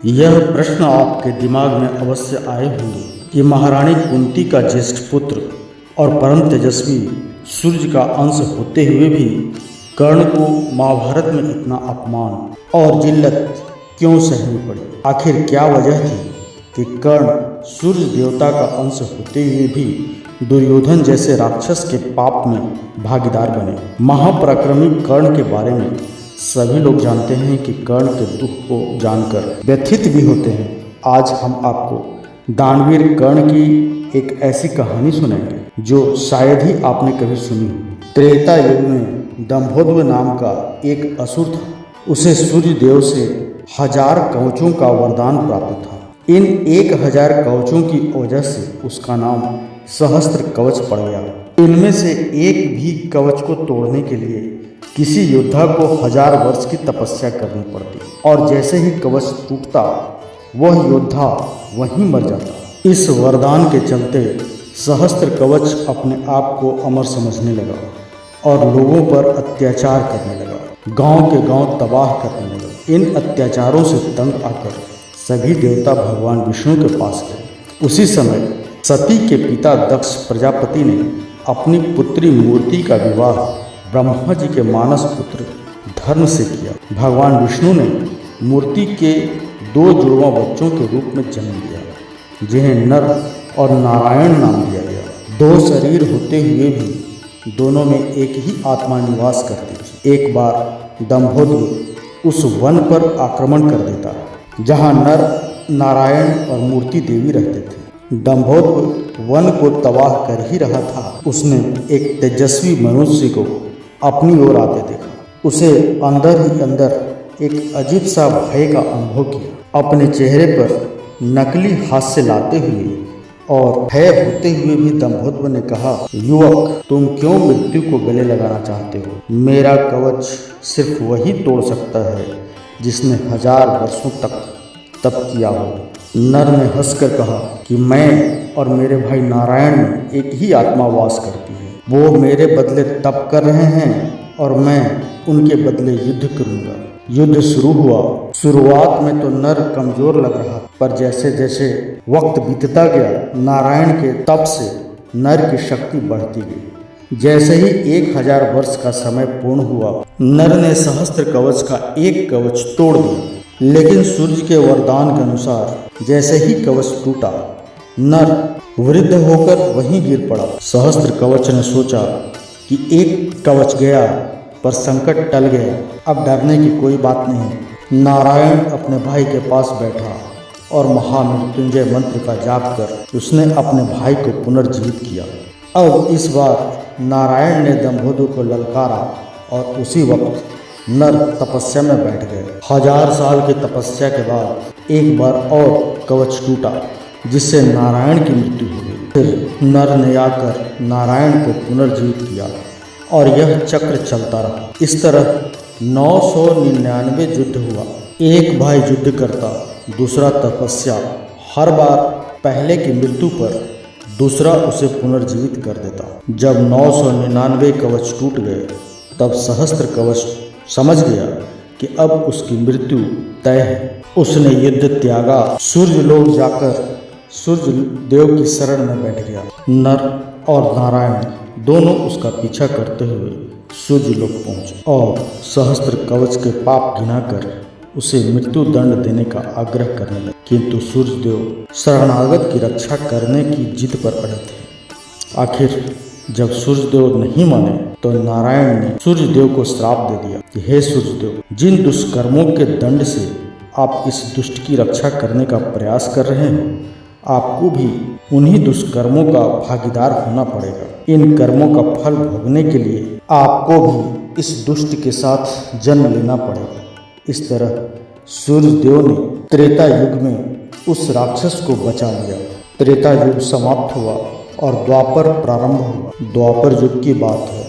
यह प्रश्न आपके दिमाग में अवश्य आए होंगे कि महारानी कुंती का ज्येष्ठ पुत्र और परम तेजस्वी सूर्य का अंश होते हुए भी कर्ण को महाभारत में इतना अपमान और जिल्लत क्यों सहनी पड़ी। आखिर क्या वजह थी कि कर्ण सूर्य देवता का अंश होते हुए भी दुर्योधन जैसे राक्षस के पाप में भागीदार बने। महापराक्रमी कर्ण के बारे में सभी लोग जानते हैं कि कर्ण के दुख को जानकर व्यथित भी होते हैं। आज हम आपको दानवीर कर्ण की एक ऐसी कहानी सुनाएंगे जो शायद ही आपने कभी सुनी हो। त्रेता युग में दंभोदर नाम का एक असुर था। उसे सूर्य देव से 1000 कवचों का वरदान प्राप्त था। इन 1000 कवचों की वजह से उसका नाम सहस्त्र कवच पड़ गया। इनमें से एक भी कवच को तोड़ने के लिए किसी योद्धा को 1000 वर्ष की तपस्या करनी पड़ती और जैसे ही कवच टूटता वह योद्धा वहीं मर जाता। इस वरदान के चलते सहस्त्र कवच अपने आप को अमर समझने लगा और लोगों पर अत्याचार करने लगा, गांव के गांव तबाह करने लगा। इन अत्याचारों से तंग आकर सभी देवता भगवान विष्णु के पास गए। उसी समय सती के पिता दक्ष प्रजापति ने अपनी पुत्री मूर्ति का विवाह ब्रह्मा जी के मानस पुत्र धर्म से किया। भगवान विष्णु ने मूर्ति के 2 जुड़वां बच्चों के रूप में जन्म दिया, जिन्हें नर और नारायण नाम दिया गया। 2 शरीर होते हुए भी दोनों में एक ही आत्मा निवास करती थी। एक बार दंभोदर उस वन पर आक्रमण कर देता जहाँ नर नारायण और मूर्ति देवी रहते थे। दंभोदर वन को तबाह कर ही रहा था, उसने एक तेजस्वी मनुष्य को अपनी ओर आते देखा। उसे अंदर ही अंदर एक अजीब सा भय का अनुभव किया। अपने चेहरे पर नकली हास्य लाते हुए और भय होते हुए भी दंभोदर ने कहा, युवक, तुम क्यों मृत्यु को गले लगाना चाहते हो? मेरा कवच सिर्फ वही तोड़ सकता है जिसने 1000 वर्षों तक तप किया हो। नर ने हंसकर कहा कि मैं और मेरे भाई नारायण में एक ही आत्मा वास करती है। वो मेरे बदले तप कर रहे हैं और मैं उनके बदले युद्ध करूंगा। युद्ध शुरू हुआ। शुरुआत में तो नर कमजोर लग रहा, पर जैसे जैसे वक्त बीतता गया नारायण के तप से नर की शक्ति बढ़ती गई। जैसे ही 1000 वर्ष का समय पूर्ण हुआ, नर ने सहस्त्र कवच का एक कवच तोड़ दिया, लेकिन सूर्य के वरदान के अनुसार जैसे ही कवच टूटा, नर वृद्ध होकर वहीं गिर पड़ा। सहस्त्र कवच ने सोचा कि एक कवच गया पर संकट टल गया, अब डरने की कोई बात नहीं। नारायण अपने भाई के पास बैठा और महामृत्युंजय मंत्र का जाप कर उसने अपने भाई को पुनर्जीवित किया। अब इस बार नारायण ने दंभोदर को ललकारा और उसी वक्त नर तपस्या में बैठ गए। 1000 साल की तपस्या के बाद एक बार और कवच टूटा, जिससे नारायण की मृत्यु हो गई। फिर नर ने आकर नारायण को पुनर्जीवित किया और यह चक्र चलता रहा। इस तरह 999 युद्ध हुआ। एक भाई युद्ध करता, दूसरा तपस्या। हर बार पहले की मृत्यु पर दूसरा उसे पुनर्जीवित कर देता। जब 999 कवच टूट गए, तब सहस्त्र कवच समझ गया कि अब उसकी मृत्यु तय है। उसने युद्ध त्यागा, सूर्य लोक जाकर सूर्य देव की शरण में बैठ गया। नर और नारायण दोनों उसका पीछा करते हुए सूर्य लोक पहुंचे और सहस्त्र कवच के पाप गिनाकर उसे मृत्यु दंड देने का आग्रह करने लगे, किंतु सूर्य देव शरणागत की रक्षा करने की जिद पर अड़े थे। आखिर जब सूर्यदेव नहीं माने तो नारायण ने सूर्यदेव को श्राप दे दिया कि हे सूर्यदेव, जिन दुष्कर्मों के दंड से आप इस दुष्ट की रक्षा करने का प्रयास कर रहे हो, आपको भी उन्हीं दुष्कर्मों का भागीदार होना पड़ेगा। इन कर्मों का फल भोगने के लिए आपको भी इस दुष्ट के साथ जन्म लेना पड़ेगा। इस तरह सूर्यदेव ने त्रेता युग में उस राक्षस को बचा लिया। त्रेता युग समाप्त हुआ और द्वापर प्रारंभ हुआ। द्वापर युग की बात है।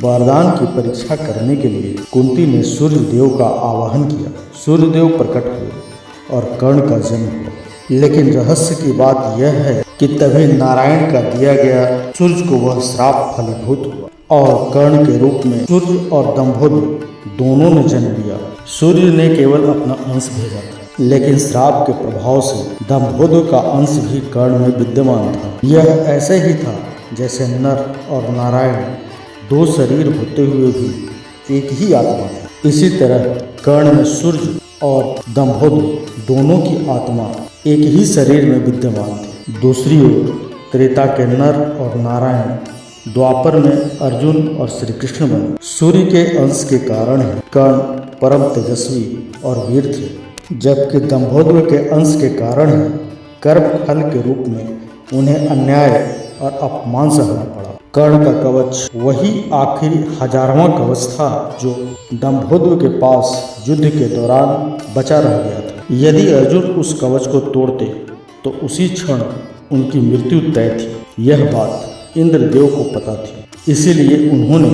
वरदान की परीक्षा करने के लिए कुंती ने सूर्यदेव का आवाहन किया। सूर्यदेव प्रकट हुए और कर्ण का जन्म हुआ। लेकिन रहस्य की बात यह है कि तभी नारायण का दिया गया सूर्य को वह श्राप फलीभूत हुआ और कर्ण के रूप में सूर्य और दंभोदर दोनों ने जन्म लिया। सूर्य ने केवल अपना अंश भेजा था, लेकिन श्राप के प्रभाव से दंभोदर का अंश भी कर्ण में विद्यमान था। यह ऐसे ही था जैसे नर और नारायण दो शरीर होते हुए भी एक ही आत्मा थी। इसी तरह कर्ण में सूर्य और दंभोदर दोनों की आत्मा एक ही शरीर में विद्यमान थी। दूसरी ओर त्रेता के नर और नारायण द्वापर में अर्जुन और श्री कृष्ण बने। सूर्य के अंश के कारण ही कर्ण परम तेजस्वी और वीर थे, जबकि दंभोदर के अंश के कारण ही कर्म फल के रूप में उन्हें अन्याय और अपमान सहना पड़ा। कर्ण का कवच वही आखिरी 1000वां कवच था जो दंभोदर के पास युद्ध के दौरान बचा रह गया था। यदि अर्जुन उस कवच को तोड़ते तो उसी क्षण उनकी मृत्यु तय थी। यह बात इंद्रदेव को पता थी, इसीलिए उन्होंने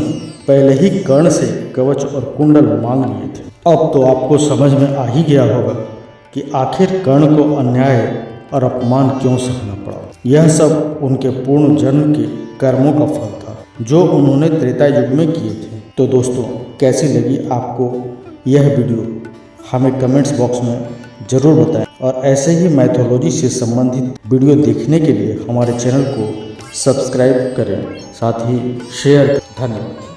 पहले ही कर्ण से कवच और कुंडल मांग लिए थे। अब तो आपको समझ में आ ही गया होगा कि आखिर कर्ण को अन्याय और अपमान क्यों सहना पड़ा। यह सब उनके पूर्ण जन्म के कर्मों का फल था जो उन्होंने त्रेता युग में किए थे। तो दोस्तों, कैसी लगी आपको यह वीडियो हमें कमेंट्स बॉक्स में ज़रूर बताएं और ऐसे ही मैथोलॉजी से संबंधित वीडियो देखने के लिए हमारे चैनल को सब्सक्राइब करें, साथ ही शेयर करें। धन्यवाद।